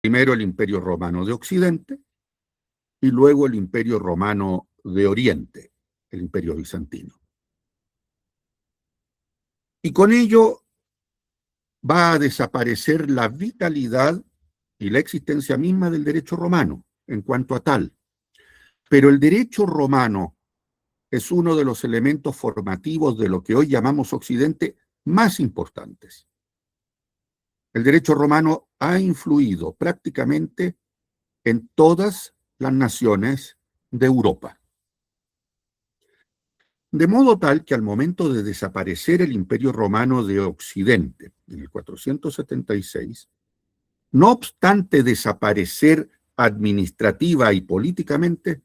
Primero el Imperio Romano de Occidente y luego el Imperio Romano de Oriente, el Imperio Bizantino. Y con ello va a desaparecer la vitalidad y la existencia misma del derecho romano en cuanto a tal. Pero el derecho romano es uno de los elementos formativos de lo que hoy llamamos Occidente más importantes. El derecho romano ha influido prácticamente en todas las naciones de Europa. De modo tal que al momento de desaparecer el Imperio Romano de Occidente, en el 476, no obstante desaparecer administrativa y políticamente,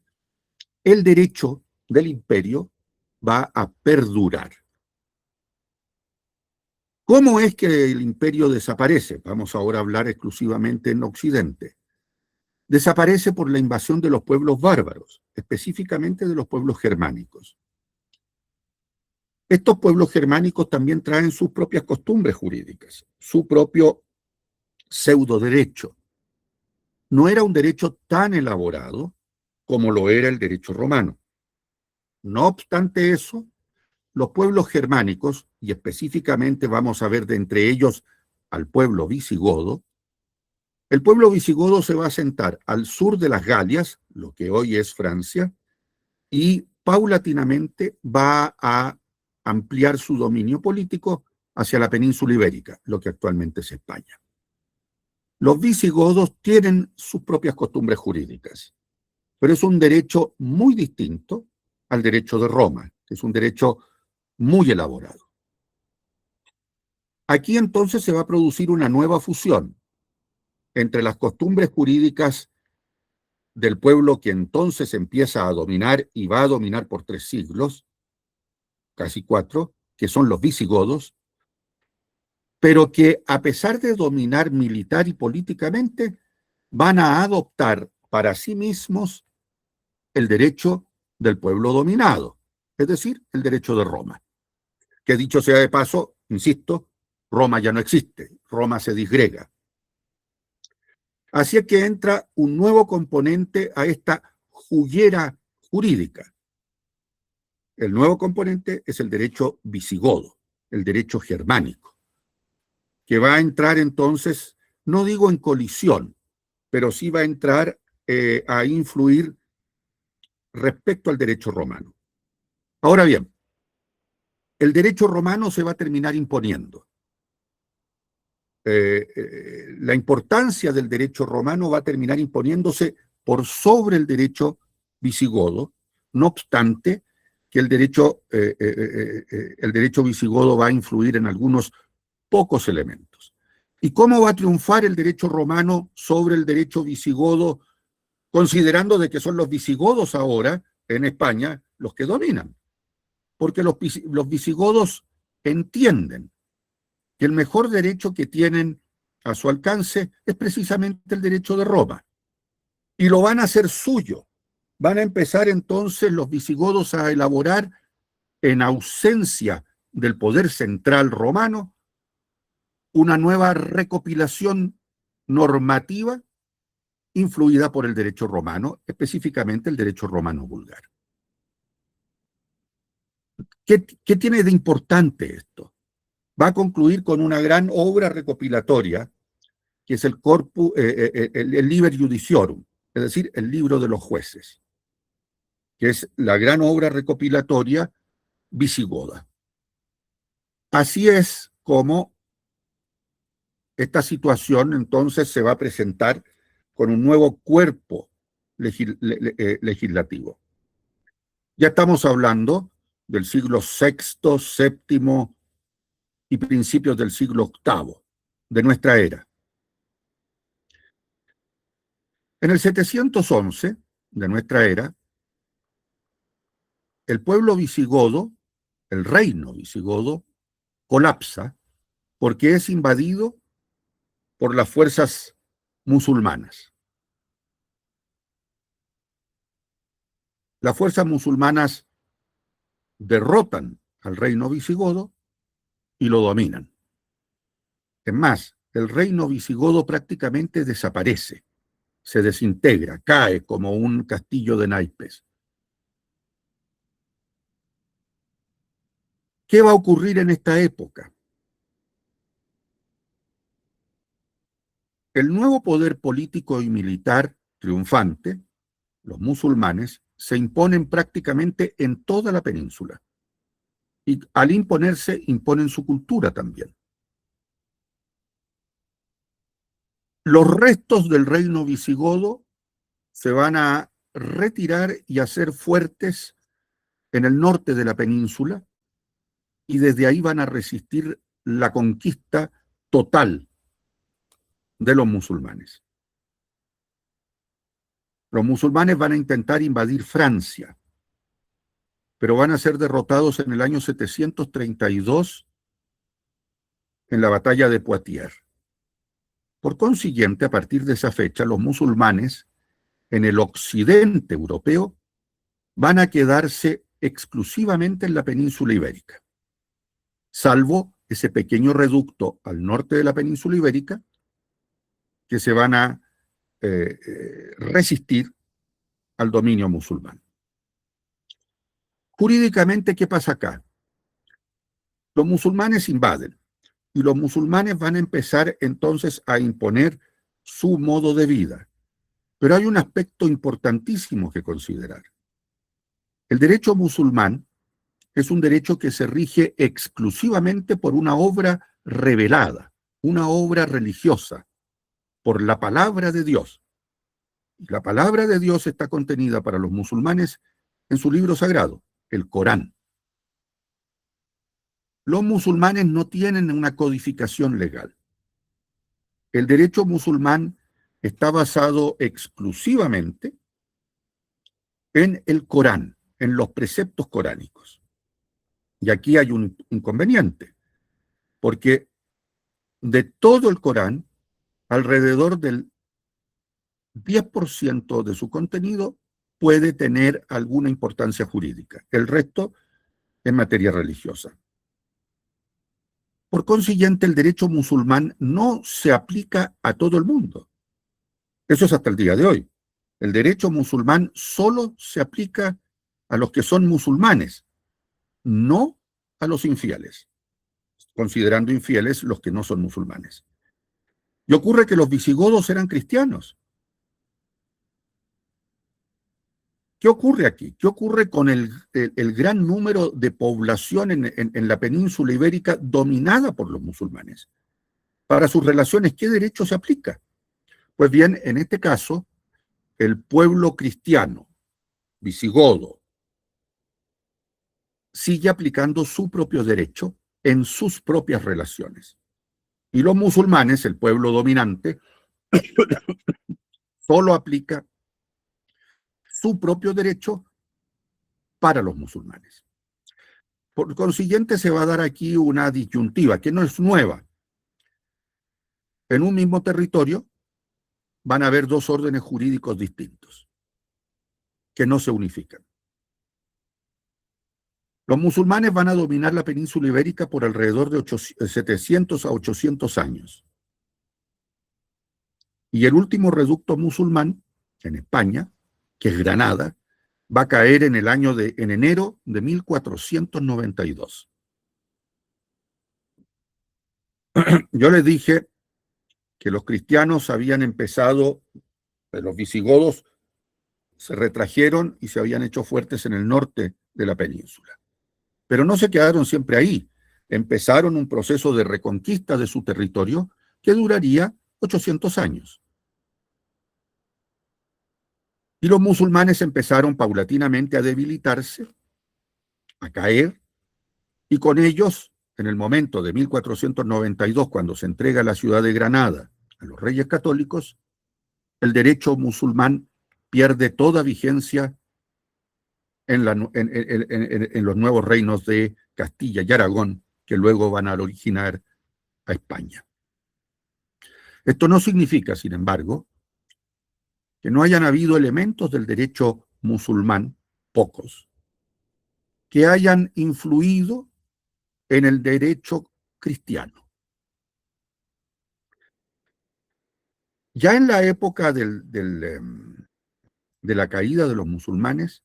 el derecho del imperio va a perdurar. ¿Cómo es que el imperio desaparece? Vamos ahora a hablar exclusivamente en Occidente. Desaparece por la invasión de los pueblos bárbaros, específicamente de los pueblos germánicos. Estos pueblos germánicos también traen sus propias costumbres jurídicas, su propio pseudo derecho. No era un derecho tan elaborado como lo era el derecho romano. No obstante eso, los pueblos germánicos, y específicamente vamos a ver de entre ellos al pueblo visigodo, el pueblo visigodo se va a asentar al sur de las Galias, lo que hoy es Francia, y paulatinamente va a ampliar su dominio político hacia la península ibérica, lo que actualmente es España. Los visigodos tienen sus propias costumbres jurídicas, pero es un derecho muy distinto al derecho de Roma, que es un derecho muy elaborado. Aquí entonces se va a producir una nueva fusión entre las costumbres jurídicas del pueblo que entonces empieza a dominar y va a dominar por 3 siglos, casi 4, que son los visigodos, pero que a pesar de dominar militar y políticamente, van a adoptar para sí mismos el derecho del pueblo dominado, es decir, el derecho de Roma. Que dicho sea de paso, insisto, Roma ya no existe, Roma se disgrega. Así es que entra un nuevo componente a esta juguera jurídica. El nuevo componente es el derecho visigodo, el derecho germánico, que va a entrar entonces, no digo en colisión, pero sí va a entrar a influir respecto al derecho romano. Ahora bien, el derecho romano se va a terminar imponiendo. La importancia del derecho romano va a terminar imponiéndose por sobre el derecho visigodo, no obstante que el derecho visigodo va a influir en algunos pocos elementos. ¿Y cómo va a triunfar el derecho romano sobre el derecho visigodo, considerando de que son los visigodos ahora en España los que dominan? Porque los visigodos entienden que el mejor derecho que tienen a su alcance es precisamente el derecho de Roma. Y lo van a hacer suyo. Van a empezar entonces los visigodos a elaborar, en ausencia del poder central romano, una nueva recopilación normativa influida por el derecho romano, específicamente el derecho romano vulgar. ¿Qué tiene de importante esto? Va a concluir con una gran obra recopilatoria, que es el Liber Judiciorum, es decir, el libro de los jueces, que es la gran obra recopilatoria visigoda. Así es como esta situación entonces se va a presentar con un nuevo cuerpo legislativo. Ya estamos hablando del siglo VI, VII y principios del siglo VIII de nuestra era. En el 711 de nuestra era, el pueblo visigodo, el reino visigodo, colapsa porque es invadido por las fuerzas musulmanas. Las fuerzas musulmanas derrotan al reino visigodo y lo dominan. Es más, el reino visigodo prácticamente desaparece, se desintegra, cae como un castillo de naipes. ¿Qué va a ocurrir en esta época? El nuevo poder político y militar triunfante, los musulmanes, se imponen prácticamente en toda la península. Y al imponerse, imponen su cultura también. Los restos del reino visigodo se van a retirar y hacer fuertes en el norte de la península y desde ahí van a resistir la conquista total de los musulmanes. Los musulmanes van a intentar invadir Francia, pero van a ser derrotados en el año 732 en la batalla de Poitiers. Por consiguiente, a partir de esa fecha, los musulmanes en el occidente europeo van a quedarse exclusivamente en la península ibérica, salvo ese pequeño reducto al norte de la península ibérica que se van a resistir al dominio musulmán. Jurídicamente, ¿qué pasa acá? Los musulmanes invaden y los musulmanes van a empezar entonces a imponer su modo de vida. Pero hay un aspecto importantísimo que considerar. El derecho musulmán es un derecho que se rige exclusivamente por una obra revelada, una obra religiosa, por la palabra de Dios. Y la palabra de Dios está contenida para los musulmanes en su libro sagrado, el Corán. Los musulmanes no tienen una codificación legal. El derecho musulmán está basado exclusivamente en el Corán, en los preceptos coránicos. Y aquí hay un inconveniente, porque de todo el Corán, alrededor del 10% de su contenido puede tener alguna importancia jurídica. El resto en materia religiosa. Por consiguiente, el derecho musulmán no se aplica a todo el mundo. Eso es hasta el día de hoy. El derecho musulmán solo se aplica a los que son musulmanes, no a los infieles, considerando infieles los que no son musulmanes. Y ocurre que los visigodos eran cristianos. ¿Qué ocurre aquí? ¿Qué ocurre con el gran número de población en la península ibérica dominada por los musulmanes? Para sus relaciones, ¿qué derecho se aplica? Pues bien, en este caso, el pueblo cristiano, visigodo, sigue aplicando su propio derecho en sus propias relaciones. Y los musulmanes, el pueblo dominante, solo aplica su propio derecho para los musulmanes. Por consiguiente, se va a dar aquí una disyuntiva que no es nueva. En un mismo territorio van a haber dos órdenes jurídicos distintos que no se unifican. Los musulmanes van a dominar la península ibérica por alrededor de 700 a 800 años. Y el último reducto musulmán, en España, que es Granada, va a caer en enero de 1492. Yo les dije que los cristianos habían empezado, los visigodos se retrajeron y se habían hecho fuertes en el norte de la península. Pero no se quedaron siempre ahí. Empezaron un proceso de reconquista de su territorio que duraría 800 años. Y los musulmanes empezaron paulatinamente a debilitarse, a caer, y con ellos, en el momento de 1492, cuando se entrega la ciudad de Granada a los reyes católicos, el derecho musulmán pierde toda vigencia en los nuevos reinos de Castilla y Aragón, que luego van a originar a España. Esto no significa, sin embargo, que no hayan habido elementos del derecho musulmán, pocos, que hayan influido en el derecho cristiano. Ya en la época de la caída de los musulmanes,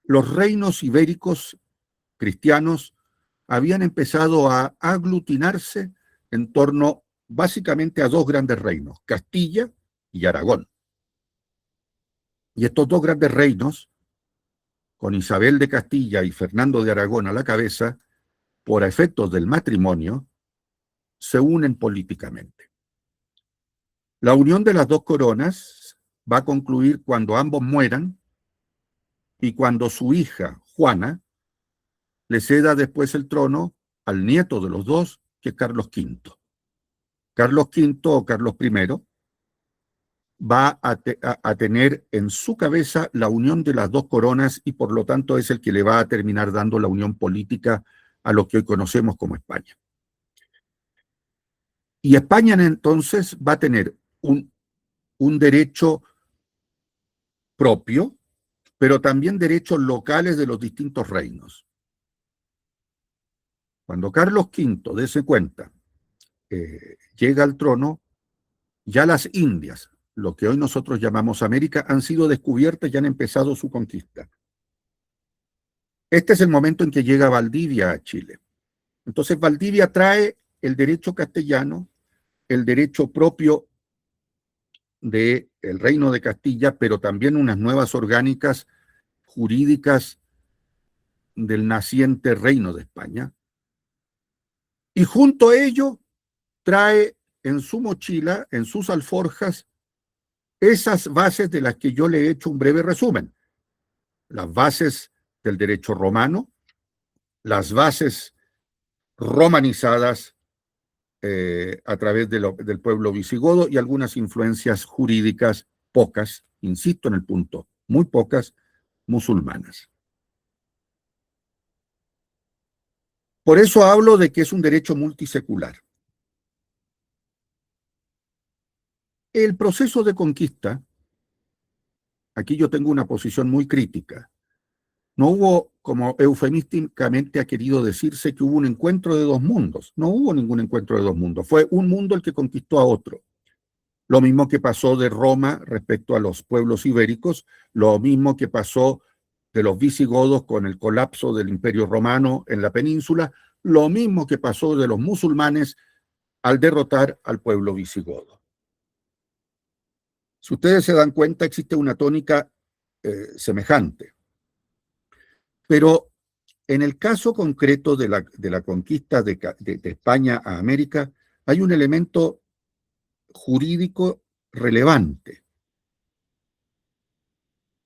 los reinos ibéricos cristianos habían empezado a aglutinarse en torno básicamente a dos grandes reinos, Castilla y Aragón. Y estos dos grandes reinos, con Isabel de Castilla y Fernando de Aragón a la cabeza, por efectos del matrimonio, se unen políticamente. La unión de las dos coronas va a concluir cuando ambos mueran y cuando su hija, Juana, le ceda después el trono al nieto de los dos, que es Carlos V. Carlos V o Carlos I va a tener en su cabeza la unión de las dos coronas y por lo tanto es el que le va a terminar dando la unión política a lo que hoy conocemos como España. Y España entonces va a tener un derecho propio, pero también derechos locales de los distintos reinos. Cuando Carlos V, dése cuenta, llega al trono, ya las Indias, lo que hoy nosotros llamamos América, han sido descubiertas y han empezado su conquista. Este es el momento en que llega Valdivia a Chile. Entonces Valdivia trae el derecho castellano, el derecho propio del Reino de Castilla, pero también unas nuevas orgánicas jurídicas del naciente Reino de España. Y junto a ello trae en su mochila, en sus alforjas, esas bases de las que yo le he hecho un breve resumen. Las bases del derecho romano, las bases romanizadas a través del pueblo visigodo y algunas influencias jurídicas, pocas, insisto en el punto, muy pocas, musulmanas. Por eso hablo de que es un derecho multisecular. El proceso de conquista, aquí yo tengo una posición muy crítica. No hubo, como eufemísticamente ha querido decirse, que hubo un encuentro de dos mundos. No hubo ningún encuentro de dos mundos. Fue un mundo el que conquistó a otro. Lo mismo que pasó de Roma respecto a los pueblos ibéricos, lo mismo que pasó de los visigodos con el colapso del Imperio Romano en la península, lo mismo que pasó de los musulmanes al derrotar al pueblo visigodo. Si ustedes se dan cuenta, existe una tónica semejante. Pero en el caso concreto de la conquista de España a América, hay un elemento jurídico relevante.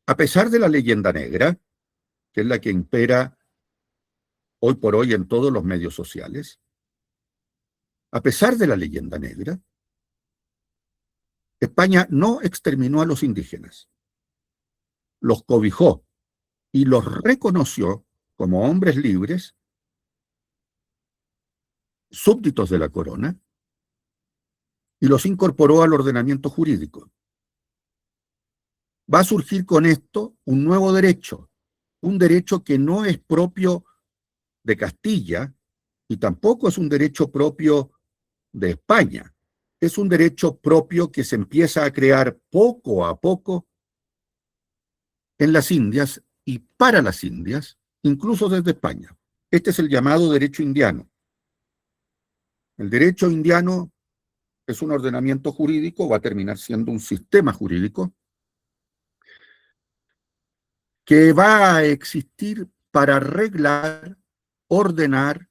A pesar de la leyenda negra, que es la que impera hoy por hoy en todos los medios sociales, a pesar de la leyenda negra, España no exterminó a los indígenas, los cobijó y los reconoció como hombres libres, súbditos de la corona, y los incorporó al ordenamiento jurídico. Va a surgir con esto un nuevo derecho, un derecho que no es propio de Castilla y tampoco es un derecho propio de España. Es un derecho propio que se empieza a crear poco a poco en las Indias y para las Indias, incluso desde España. Este es el llamado derecho indiano. El derecho indiano es un ordenamiento jurídico, va a terminar siendo un sistema jurídico que va a existir para reglar, ordenar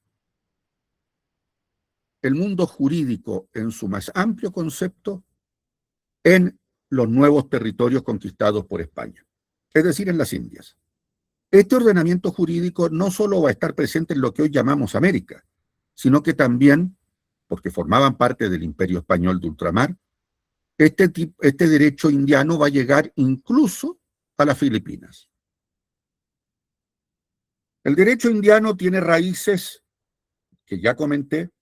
el mundo jurídico en su más amplio concepto en los nuevos territorios conquistados por España, es decir, en las Indias. Este ordenamiento jurídico no solo va a estar presente en lo que hoy llamamos América, sino que también, porque formaban parte del Imperio Español de ultramar, este derecho indiano va a llegar incluso a las Filipinas. El derecho indiano tiene raíces que ya comenté,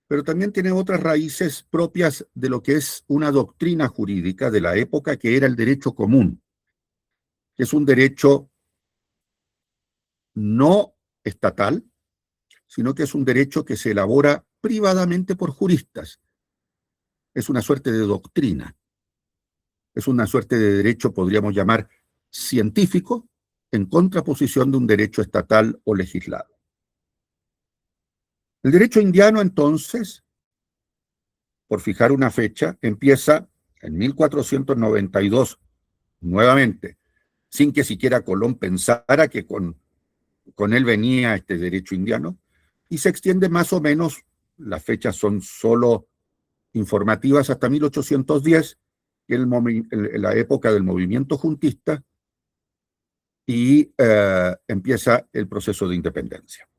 pero también tiene otras raíces propias de lo que es una doctrina jurídica de la época, que era el derecho común, que es un derecho no estatal, sino que es un derecho que se elabora privadamente por juristas, es una suerte de doctrina, es una suerte de derecho, podríamos llamar, científico, en contraposición de un derecho estatal o legislado. El derecho indiano, entonces, por fijar una fecha, empieza en 1492, nuevamente, sin que siquiera Colón pensara que con él venía este derecho indiano, y se extiende más o menos, las fechas son solo informativas, hasta 1810, la época del movimiento juntista, y empieza el proceso de independencia.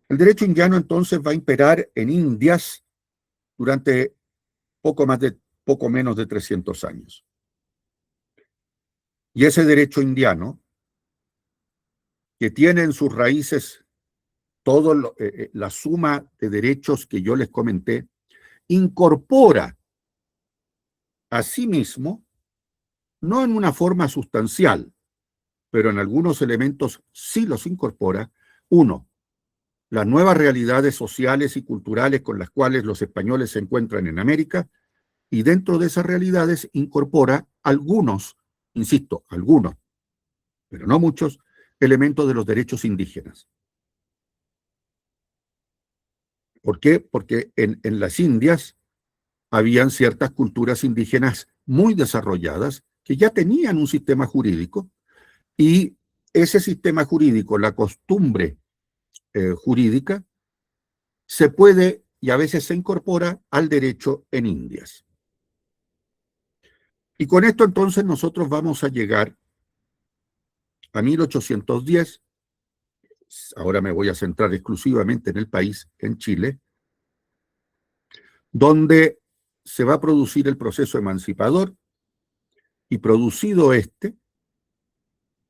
El derecho indiano entonces va a imperar en Indias durante poco menos de 300 años. Y ese derecho indiano, que tiene en sus raíces toda la suma de derechos que yo les comenté, incorpora a sí mismo, no en una forma sustancial, pero en algunos elementos sí los incorpora. Uno, las nuevas realidades sociales y culturales con las cuales los españoles se encuentran en América, y dentro de esas realidades incorpora algunos, insisto, algunos, pero no muchos, elementos de los derechos indígenas. ¿Por qué? Porque en las Indias habían ciertas culturas indígenas muy desarrolladas que ya tenían un sistema jurídico, y ese sistema jurídico, la costumbre jurídica, se puede y a veces se incorpora al derecho en Indias. Y con esto entonces nosotros vamos a llegar a 1810, ahora me voy a centrar exclusivamente en el país, en Chile, donde se va a producir el proceso emancipador, y producido este,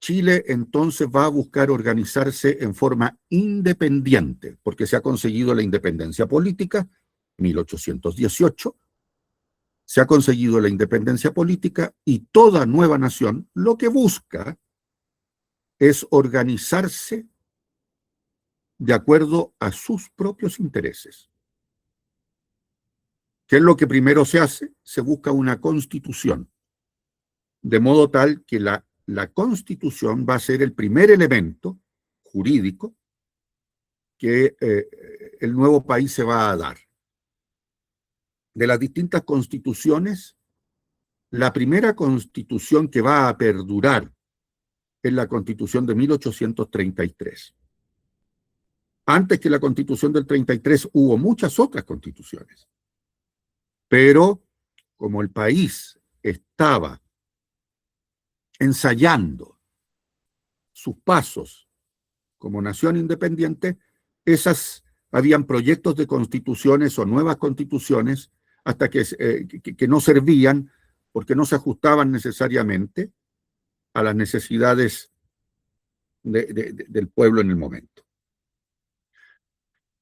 Chile entonces va a buscar organizarse en forma independiente, porque se ha conseguido la independencia política, 1818, se ha conseguido la independencia política, y toda nueva nación lo que busca es organizarse de acuerdo a sus propios intereses. ¿Qué es lo que primero se hace? Se busca una constitución, de modo tal que la constitución va a ser el primer elemento jurídico que el nuevo país se va a dar. De las distintas constituciones, la primera constitución que va a perdurar es la Constitución de 1833. Antes que la Constitución del 33 hubo muchas otras constituciones, pero como el país estaba ensayando sus pasos como nación independiente, habían proyectos de constituciones o nuevas constituciones hasta que no servían, porque no se ajustaban necesariamente a las necesidades del pueblo en el momento.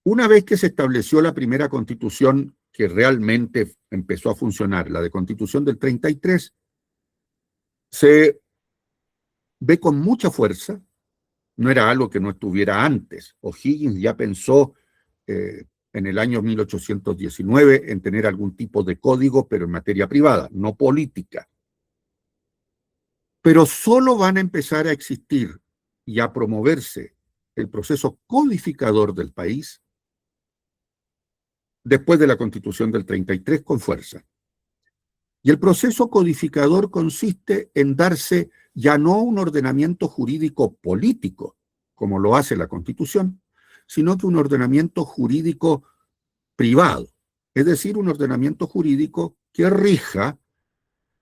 Una vez que se estableció la primera constitución que realmente empezó a funcionar, la de Constitución del 33, se ve con mucha fuerza. No era algo que no estuviera antes. O'Higgins ya pensó en el año 1819 en tener algún tipo de código, pero en materia privada, no política. Pero solo van a empezar a existir y a promoverse el proceso codificador del país después de la Constitución del 33 con fuerza. Y el proceso codificador consiste en darse ya no un ordenamiento jurídico político, como lo hace la Constitución, sino que un ordenamiento jurídico privado, es decir, un ordenamiento jurídico que rija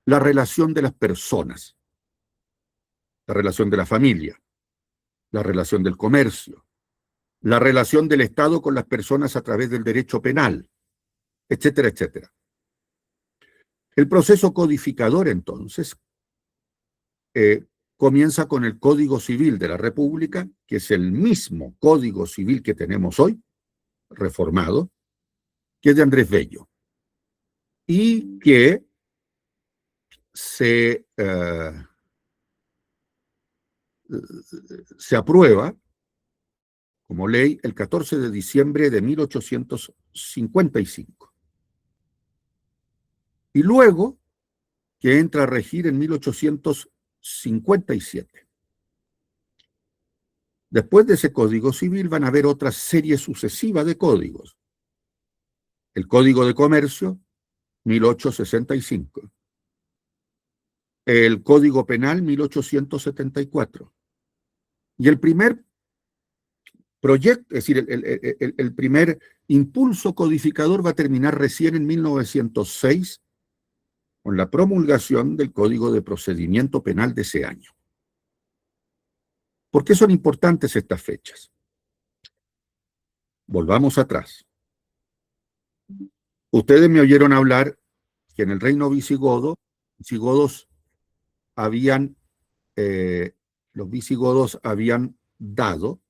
la relación de las personas, la relación de la familia, la relación del comercio, la relación del Estado con las personas a través del derecho penal, etcétera, etcétera. El proceso codificador, entonces, comienza con el Código Civil de la República, que es el mismo Código Civil que tenemos hoy, reformado, que es de Andrés Bello, y que se aprueba como ley el 14 de diciembre de 1855. y luego que entra a regir en 1857. Después de ese Código Civil van a haber otra serie sucesiva de códigos. El Código de Comercio, 1865. El Código Penal, 1874. Y el primer proyecto, es decir, el primer impulso codificador va a terminar recién en 1906 con la promulgación del Código de Procedimiento Penal de ese año. ¿Por qué son importantes estas fechas? Volvamos atrás. Ustedes me oyeron hablar que en el reino visigodo, los visigodos habían dado,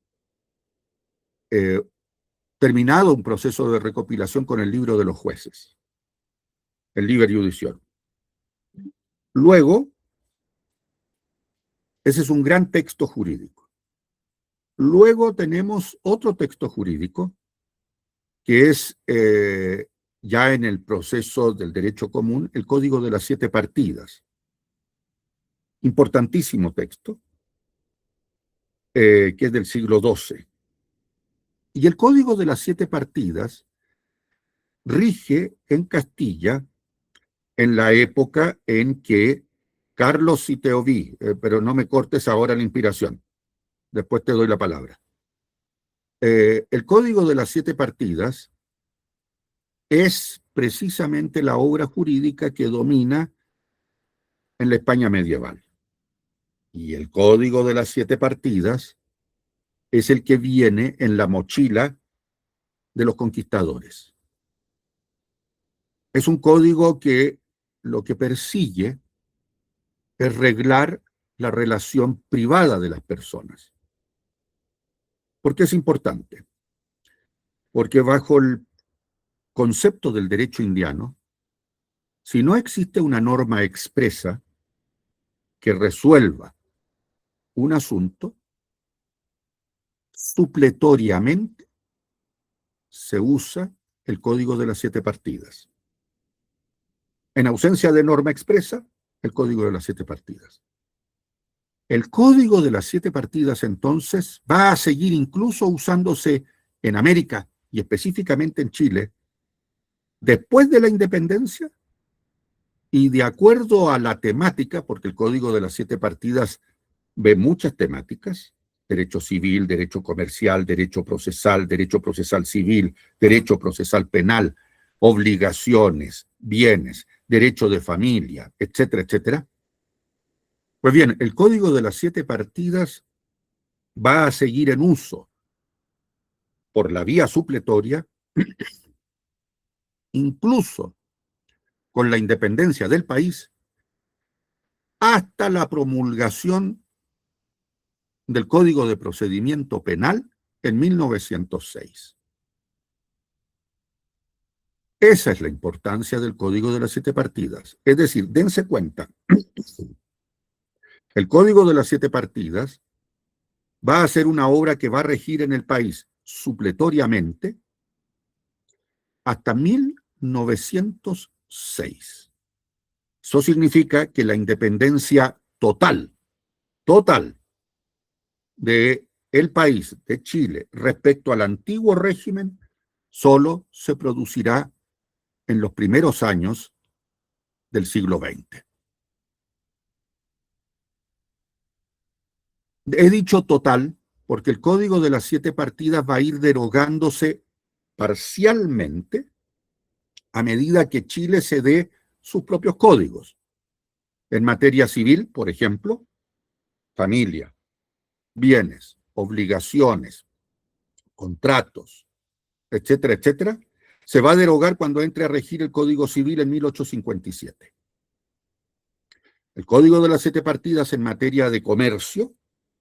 terminado un proceso de recopilación con el libro de los jueces, el Liber Iudiciorum. Luego, ese es un gran texto jurídico. Luego tenemos otro texto jurídico que es ya en el proceso del derecho común, el Código de las 7 Partidas. Importantísimo texto, que es del siglo XII. Y el Código de las 7 Partidas rige en Castilla en la época en que Carlos Citeoví, pero no me cortes ahora la inspiración, después te doy la palabra. El Código de las 7 Partidas es precisamente la obra jurídica que domina en la España medieval. Y el Código de las 7 Partidas es el que viene en la mochila de los conquistadores. Es un código que lo que persigue es reglar la relación privada de las personas. ¿Por qué es importante? Porque bajo el concepto del derecho indiano, si no existe una norma expresa que resuelva un asunto, supletoriamente se usa el Código de las 7 Partidas. En ausencia de norma expresa, el Código de las 7 Partidas. El Código de las 7 Partidas, entonces, va a seguir incluso usándose en América y específicamente en Chile, después de la independencia y de acuerdo a la temática, porque el Código de las 7 Partidas ve muchas temáticas: derecho civil, derecho comercial, derecho procesal civil, derecho procesal penal, obligaciones, bienes, derecho de familia, etcétera, etcétera. Pues bien, el Código de las 7 Partidas va a seguir en uso por la vía supletoria, incluso con la independencia del país, hasta la promulgación del Código de Procedimiento Penal en 1906. Esa es la importancia del Código de las 7 Partidas. Es decir, dense cuenta, el Código de las 7 Partidas va a ser una obra que va a regir en el país supletoriamente hasta 1906. Eso significa que la independencia total de el país, de Chile, respecto al antiguo régimen, solo se producirá en los primeros años del siglo XX. He dicho total porque el Código de las 7 Partidas va a ir derogándose parcialmente a medida que Chile se dé sus propios códigos. En materia civil, por ejemplo, familia, bienes, obligaciones, contratos, etcétera, etcétera, se va a derogar cuando entre a regir el Código Civil en 1857. El Código de las 7 Partidas en materia de comercio,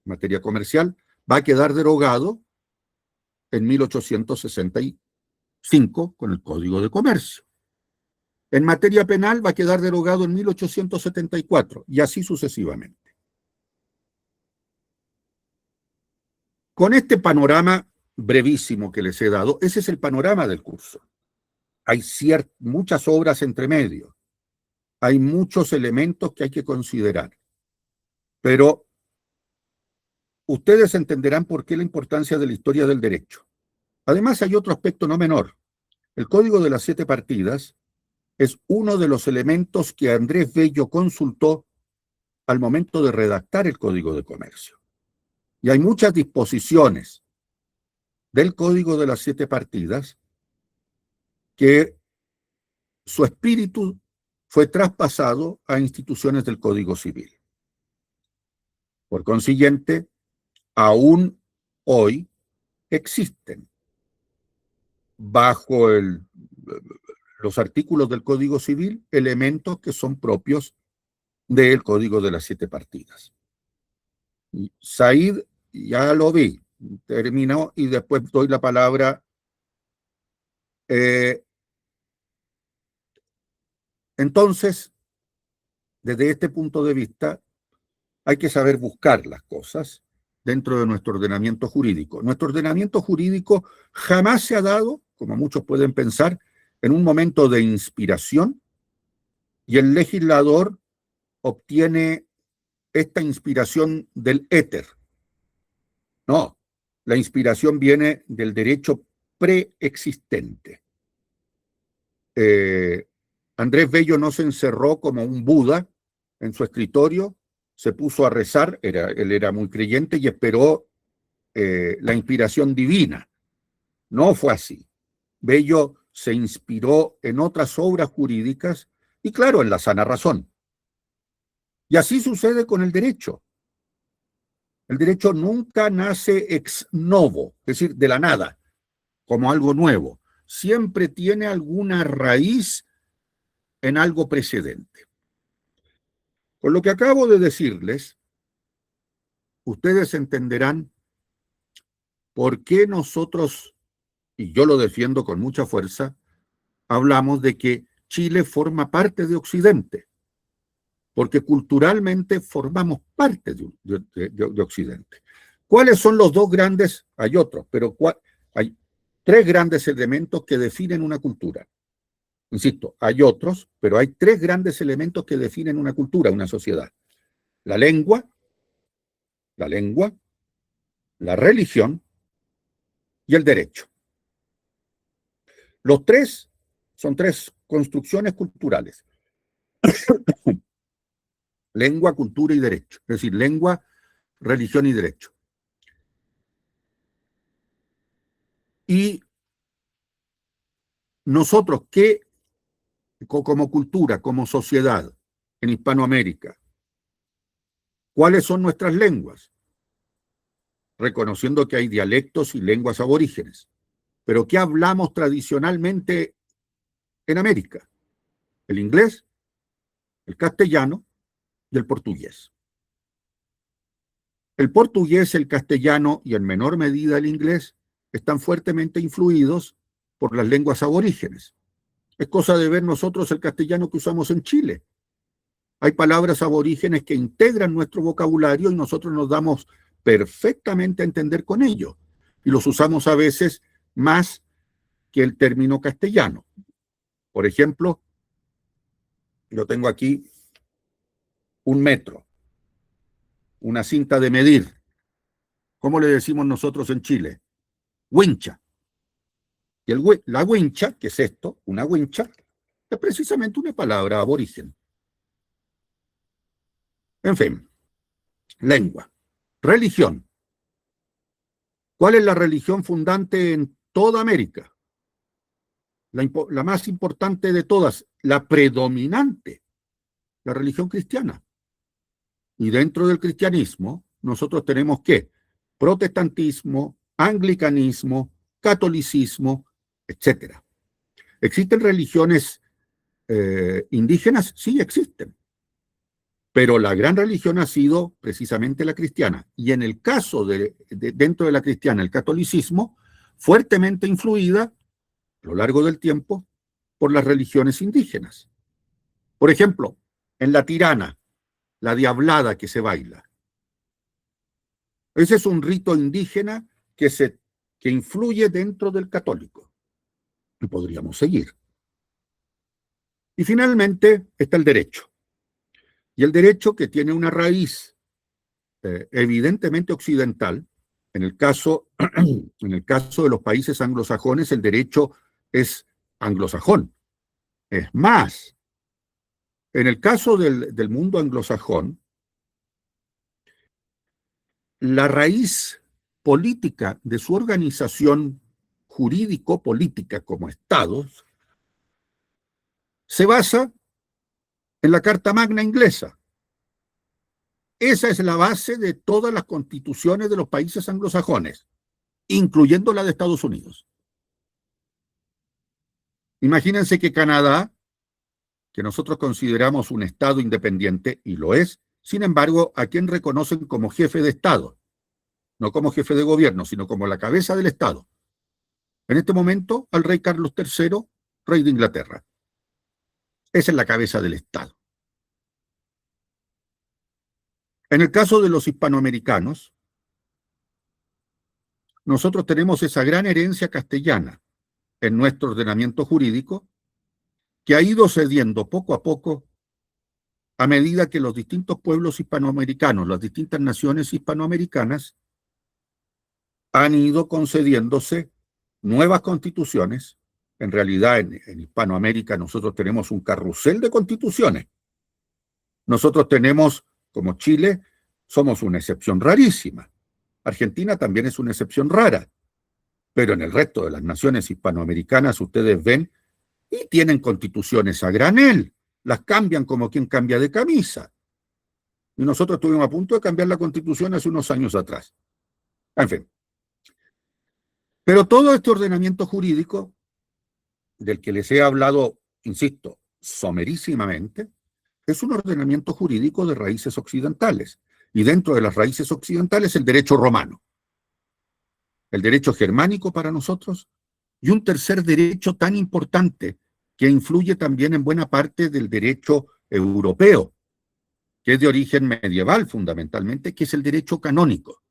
materia comercial, va a quedar derogado en 1865 con el Código de Comercio. En materia penal va a quedar derogado en 1874 y así sucesivamente. Con este panorama brevísimo que les he dado, ese es el panorama del curso. Hay muchas obras entre medio. hay muchos elementos que hay que considerar, pero ustedes entenderán por qué la importancia de la historia del derecho. Además, hay otro aspecto no menor. El Código de las 7 partidas es uno de los elementos que Andrés Bello consultó al momento de redactar el Código de Comercio. Y hay muchas disposiciones del Código de las 7 partidas que su espíritu fue traspasado a instituciones del Código Civil. Por consiguiente, aún hoy existen bajo los artículos del Código Civil elementos que son propios del Código de las 7 partidas. Y Said, ya lo vi, terminó y después doy la palabra. Entonces, desde este punto de vista, hay que saber buscar las cosas dentro de nuestro ordenamiento jurídico. Nuestro ordenamiento jurídico jamás se ha dado, como muchos pueden pensar, en un momento de inspiración, y el legislador obtiene esta inspiración del éter. No, la inspiración viene del derecho preexistente. Andrés Bello no se encerró como un Buda en su escritorio, se puso a rezar, él era muy creyente y esperó la inspiración divina. No fue así. Bello se inspiró en otras obras jurídicas y, claro, en la sana razón. Y así sucede con el derecho. El derecho nunca nace ex novo, es decir, de la nada, como algo nuevo. Siempre tiene alguna raíz en algo precedente. Con lo que acabo de decirles, ustedes entenderán por qué nosotros, y yo lo defiendo con mucha fuerza, hablamos de que Chile forma parte de Occidente, porque culturalmente formamos parte de Occidente. ¿Cuáles son los dos grandes? Hay otros, pero hay 3 grandes elementos que definen una cultura. Insisto, hay otros, pero hay 3 grandes elementos que definen una cultura, una sociedad. La lengua, la religión y el derecho. Los 3 son 3 construcciones culturales. Lengua, cultura y derecho. Es decir, lengua, religión y derecho. Y nosotros, ¿qué como cultura, como sociedad en Hispanoamérica? ¿Cuáles son nuestras lenguas? Reconociendo que hay dialectos y lenguas aborígenes. Pero ¿qué hablamos tradicionalmente en América? El inglés, el castellano y el portugués. El portugués, el castellano y en menor medida el inglés están fuertemente influidos por las lenguas aborígenes. Es cosa de ver nosotros el castellano que usamos en Chile. Hay palabras aborígenes que integran nuestro vocabulario y nosotros nos damos perfectamente a entender con ello. Y los usamos a veces más que el término castellano. Por ejemplo, yo tengo aquí un metro, una cinta de medir. ¿Cómo le decimos nosotros en Chile? Wincha. Y la wincha, que es esto, una wincha, es precisamente una palabra aborigen. En fin, lengua. Religión. ¿Cuál es la religión fundante en toda América? La más importante de todas, la predominante, la religión cristiana. Y dentro del cristianismo, nosotros tenemos ¿qué? Protestantismo, anglicanismo, catolicismo, etc. ¿Existen religiones indígenas? Sí, existen. Pero la gran religión ha sido precisamente la cristiana. Y en el caso dentro de la cristiana, el catolicismo, fuertemente influida a lo largo del tiempo por las religiones indígenas. Por ejemplo, en la tirana, la diablada que se baila. Ese es un rito indígena que influye dentro del católico. Y podríamos seguir. Y finalmente está el derecho. Y el derecho, que tiene una raíz evidentemente occidental. En el caso de los países anglosajones, el derecho es anglosajón. Es más, en el caso del mundo anglosajón, la raíz política de su organización jurídico-política como estados se basa en la Carta Magna inglesa. Esa es la base de todas las constituciones de los países anglosajones, incluyendo la de Estados Unidos. Imagínense que Canadá, que nosotros consideramos un Estado independiente, y lo es, sin embargo, a quien reconocen como jefe de Estado, no como jefe de gobierno, sino como la cabeza del Estado. En este momento, al rey Carlos III, rey de Inglaterra. Esa es la cabeza del Estado. En el caso de los hispanoamericanos, nosotros tenemos esa gran herencia castellana en nuestro ordenamiento jurídico que ha ido cediendo poco a poco a medida que los distintos pueblos hispanoamericanos, las distintas naciones hispanoamericanas, han ido concediéndose nuevas constituciones. En realidad, en Hispanoamérica nosotros tenemos un carrusel de constituciones. Nosotros tenemos, como Chile, somos una excepción rarísima. Argentina también es una excepción rara. Pero en el resto de las naciones hispanoamericanas ustedes ven y tienen constituciones a granel. Las cambian como quien cambia de camisa. Y nosotros estuvimos a punto de cambiar la constitución hace unos años atrás. En fin. Pero todo este ordenamiento jurídico, del que les he hablado, insisto, somerísimamente, es un ordenamiento jurídico de raíces occidentales. Y dentro de las raíces occidentales, el derecho romano, el derecho germánico para nosotros, y un tercer derecho tan importante que influye también en buena parte del derecho europeo, que es de origen medieval fundamentalmente, que es el derecho canónico.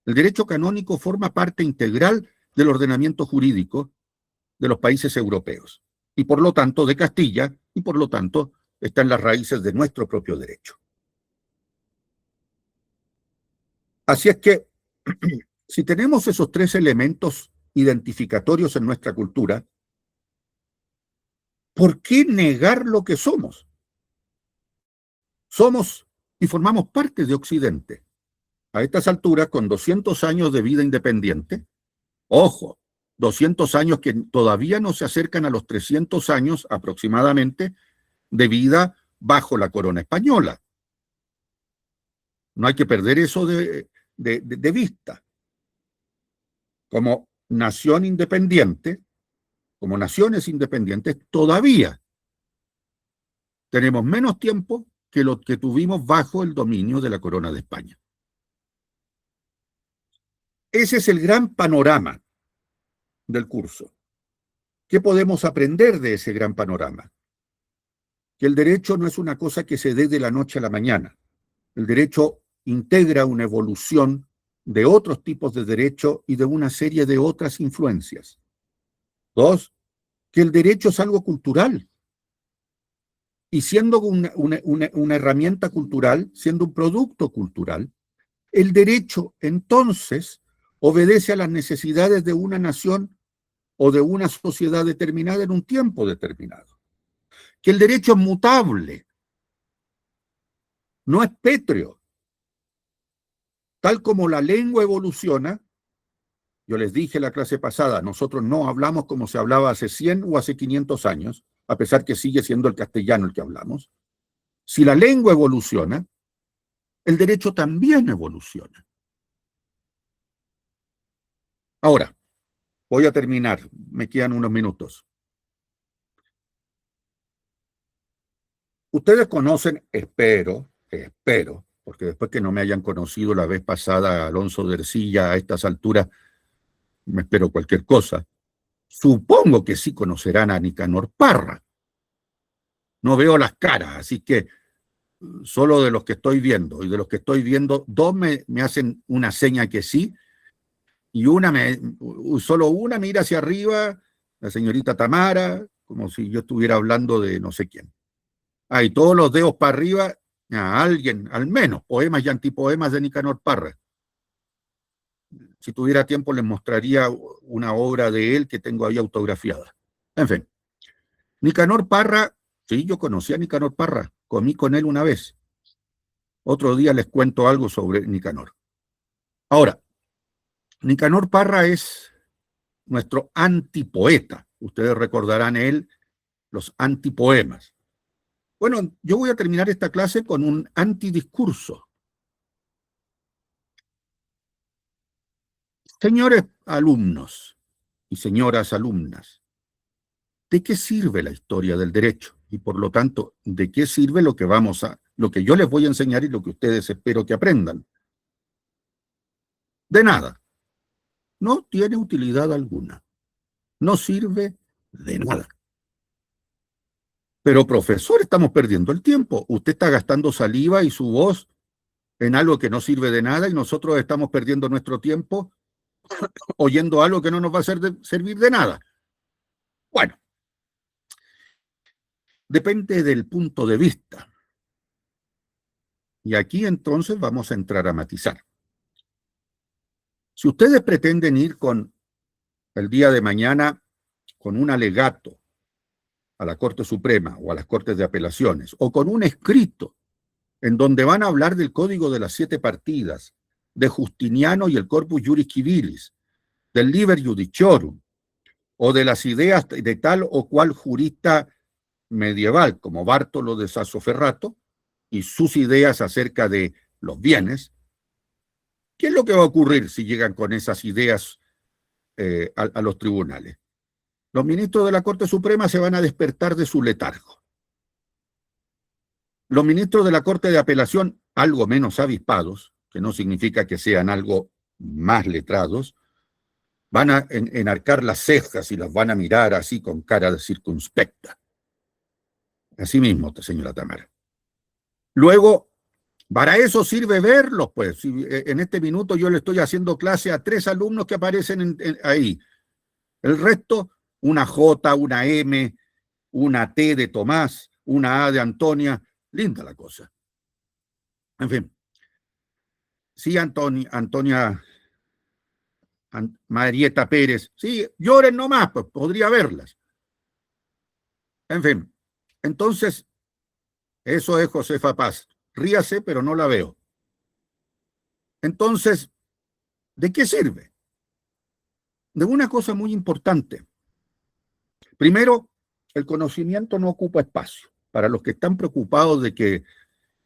El derecho canónico forma parte integral del ordenamiento jurídico de los países europeos, y por lo tanto de Castilla, y por lo tanto está en las raíces de nuestro propio derecho. Así es que, si tenemos esos tres elementos identificatorios en nuestra cultura, ¿por qué negar lo que somos? Somos y formamos parte de Occidente. A estas alturas, con 200 años de vida independiente, ojo, 200 años que todavía no se acercan a los 300 años aproximadamente de vida bajo la corona española. No hay que perder eso de vista. Como nación independiente, como naciones independientes, todavía tenemos menos tiempo que lo que tuvimos bajo el dominio de la corona de España. Ese es el gran panorama del curso. ¿Qué podemos aprender de ese gran panorama? Que el derecho no es una cosa que se dé de la noche a la mañana. El derecho integra una evolución de otros tipos de derecho y de una serie de otras influencias. Dos, que el derecho es algo cultural. Y siendo una herramienta cultural, siendo un producto cultural, el derecho entonces obedece a las necesidades de una nación o de una sociedad determinada en un tiempo determinado. Que el derecho es mutable, no es pétreo. Tal como la lengua evoluciona, yo les dije en la clase pasada, nosotros no hablamos como se hablaba hace 100 o hace 500 años, a pesar que sigue siendo el castellano el que hablamos. Si la lengua evoluciona, el derecho también evoluciona. Ahora, voy a terminar, me quedan unos minutos. Ustedes conocen, espero, porque después que no me hayan conocido la vez pasada Alonso de Ercilla, a estas alturas me espero cualquier cosa. Supongo que sí conocerán a Nicanor Parra. No veo las caras, así que solo de los que estoy viendo, y de los que estoy viendo, dos me hacen una seña que sí, y solo una mira hacia arriba, la señorita Tamara, como si yo estuviera hablando de no sé quién. Y todos los dedos para arriba, a alguien, al menos, poemas y antipoemas de Nicanor Parra. Si tuviera tiempo les mostraría una obra de él que tengo ahí autografiada. En fin, Nicanor Parra, sí, yo conocí a Nicanor Parra, comí con él una vez. Otro día les cuento algo sobre Nicanor. Ahora, Nicanor Parra es nuestro antipoeta. Ustedes recordarán él los antipoemas. Bueno, yo voy a terminar esta clase con un antidiscurso. Señores alumnos y señoras alumnas, ¿de qué sirve la historia del derecho? Y por lo tanto, ¿de qué sirve lo que yo les voy a enseñar y lo que ustedes espero que aprendan? De nada. No tiene utilidad alguna. No sirve de nada. Pero profesor, estamos perdiendo el tiempo. Usted está gastando saliva y su voz en algo que no sirve de nada y nosotros estamos perdiendo nuestro tiempo oyendo algo que no nos va a servir de nada. Bueno, depende del punto de vista. Y aquí entonces vamos a entrar a matizar. Si ustedes pretenden ir con el día de mañana con un alegato a la Corte Suprema o a las Cortes de Apelaciones, o con un escrito en donde van a hablar del Código de las 7 Partidas, de Justiniano y el Corpus Juris Civilis, del Liber Judiciorum, o de las ideas de tal o cual jurista medieval, como Bártolo de Sassoferrato, y sus ideas acerca de los bienes, ¿qué es lo que va a ocurrir si llegan con esas ideas a los tribunales? Los ministros de la Corte Suprema se van a despertar de su letargo. Los ministros de la Corte de Apelación, algo menos avispados, que no significa que sean algo más letrados, van a enarcar las cejas y las van a mirar así con cara de circunspecta. Así mismo, señora Tamara. Luego, para eso sirve verlos, pues. En este minuto yo le estoy haciendo clase a 3 alumnos que aparecen ahí. El resto, una J, una M, una T de Tomás, una A de Antonia. Linda la cosa. En fin. Sí, Antonia Marieta Pérez. Sí, lloren nomás, pues podría verlas. En fin. Entonces, eso es Josefa Paz. Ríase, pero no la veo. Entonces, ¿de qué sirve? De una cosa muy importante. Primero, el conocimiento no ocupa espacio. Para los que están preocupados de que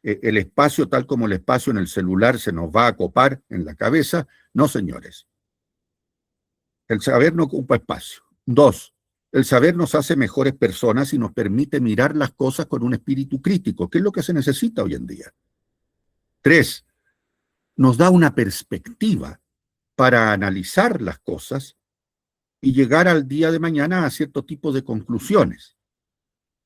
el espacio, tal como el espacio en el celular, se nos va a acopar en la cabeza, no, señores. El saber no ocupa espacio. 2, el saber nos hace mejores personas y nos permite mirar las cosas con un espíritu crítico, que es lo que se necesita hoy en día. 3, nos da una perspectiva para analizar las cosas y llegar al día de mañana a cierto tipo de conclusiones.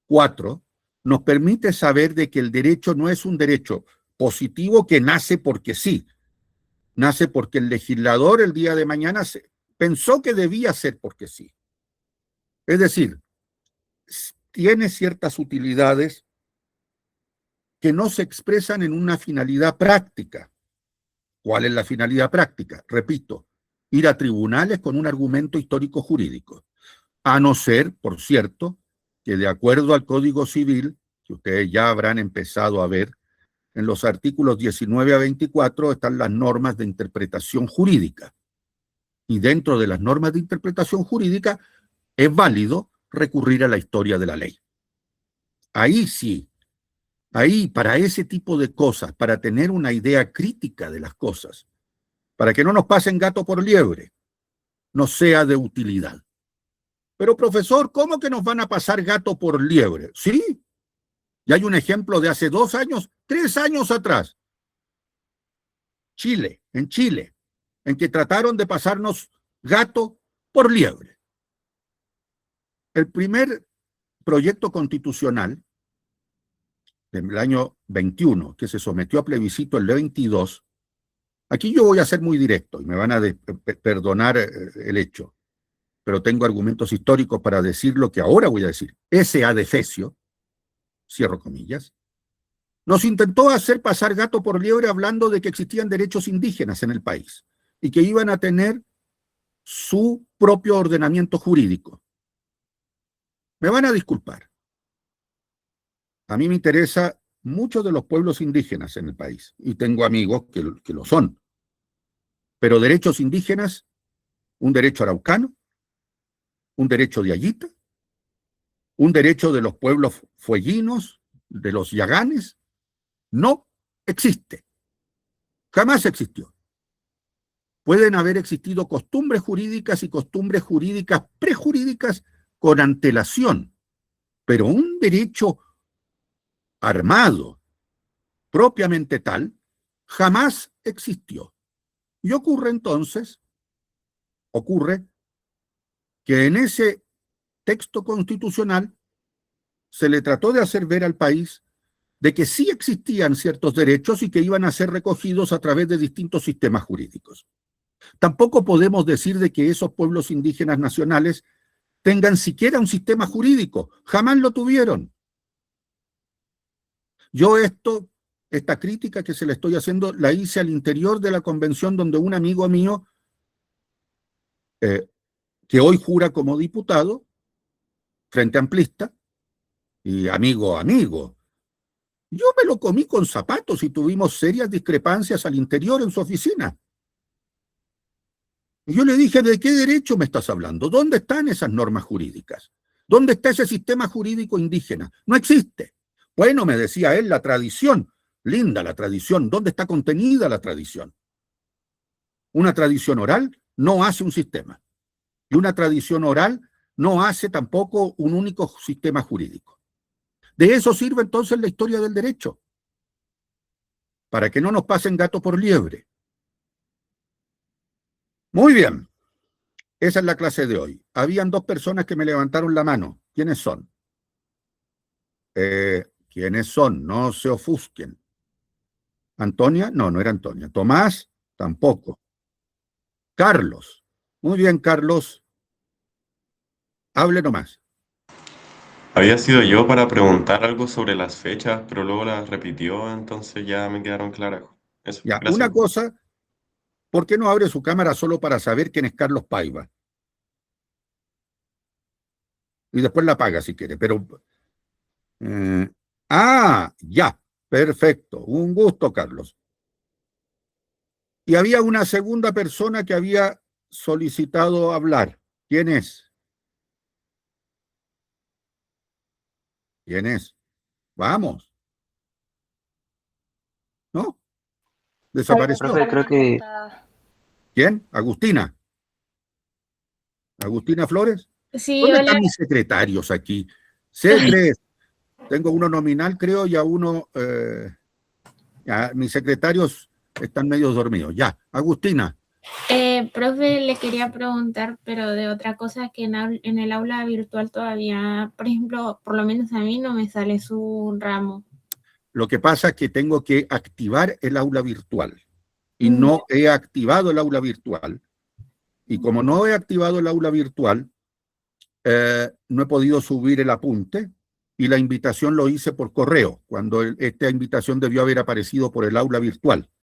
4, nos permite saber de que el derecho no es un derecho positivo que nace porque sí, nace porque el legislador el día de mañana pensó que debía ser porque sí. Es decir, tiene ciertas utilidades que no se expresan en una finalidad práctica. ¿Cuál es la finalidad práctica? Repito, ir a tribunales con un argumento histórico jurídico. A no ser, por cierto, que de acuerdo al Código Civil, que ustedes ya habrán empezado a ver, en los artículos 19 a 24 están las normas de interpretación jurídica. Y dentro de las normas de interpretación jurídica es válido recurrir a la historia de la ley. Ahí sí, ahí para ese tipo de cosas, para tener una idea crítica de las cosas, para que no nos pasen gato por liebre, nos sea de utilidad. Pero profesor, ¿cómo que nos van a pasar gato por liebre? Sí, y hay un ejemplo de hace 2 años, 3 años atrás. En Chile, en que trataron de pasarnos gato por liebre. El primer proyecto constitucional del año 21, que se sometió a plebiscito el 22, aquí yo voy a ser muy directo y me van a perdonar el hecho. pero tengo argumentos históricos para decir lo que ahora voy a decir. Ese adefesio, cierro comillas, nos intentó hacer pasar gato por liebre hablando de que existían derechos indígenas en el país y que iban a tener su propio ordenamiento jurídico. Me van a disculpar. A mí me interesa muchos de los pueblos indígenas en el país y tengo amigos que lo son. Pero derechos indígenas, un derecho araucano, un derecho de Ayita, un derecho de los pueblos fueguinos, de los yaganes, no existe. Jamás existió. Pueden haber existido costumbres jurídicas y costumbres jurídicas prejurídicas con antelación, pero un derecho armado, propiamente tal, jamás existió. Y ocurre entonces, que en ese texto constitucional se le trató de hacer ver al país de que sí existían ciertos derechos y que iban a ser recogidos a través de distintos sistemas jurídicos. Tampoco podemos decir de que esos pueblos indígenas nacionales tengan siquiera un sistema jurídico. Jamás lo tuvieron. Yo esta crítica que se le estoy haciendo, la hice al interior de la convención donde un amigo mío, que hoy jura como diputado, Frente Amplista, y amigo, yo me lo comí con zapatos y tuvimos serias discrepancias al interior en su oficina. Y yo le dije, ¿de qué derecho me estás hablando? ¿Dónde están esas normas jurídicas? ¿Dónde está ese sistema jurídico indígena? No existe. Bueno, me decía él, la tradición. Linda la tradición. ¿Dónde está contenida la tradición? Una tradición oral no hace un sistema. Y una tradición oral no hace tampoco un único sistema jurídico. De eso sirve entonces la historia del derecho, para que no nos pasen gato por liebre. Muy bien, esa es la clase de hoy. Habían dos personas que me levantaron la mano. ¿Quiénes son? ¿Quiénes son? No se ofusquen. ¿Antonia? No, no era Antonia. Tomás, tampoco. Carlos. Muy bien, Carlos. Hable nomás. Había sido yo para preguntar algo sobre las fechas, pero luego las repitió, entonces ya me quedaron claras. Eso, Ya, una gracias. cosa, ¿por qué no abre su cámara solo para saber quién es Carlos Paiva? Y después la apaga si quiere, pero... ya, perfecto. Un gusto, Carlos. Y había una segunda persona que había solicitado hablar. ¿Quién es? ¿Quién es? Vamos. ¿No? Hola, Desapareció. profe, creo que ¿Quién? Agustina. Agustina Flores. sí, ¿Dónde hola. están mis secretarios aquí? C3. Tengo uno nominal, creo, y a uno... mis secretarios están medio dormidos. Ya, Agustina. Profe, le quería preguntar, pero de otra cosa que en el aula virtual todavía, por ejemplo, por lo menos a mí no me sale su ramo. Lo que pasa es que tengo que activar el aula virtual y Mm, no he activado el aula virtual. Y como no he activado el aula virtual, no he podido subir el apunte y la invitación lo hice por correo, cuando esta invitación debió haber aparecido por el aula virtual.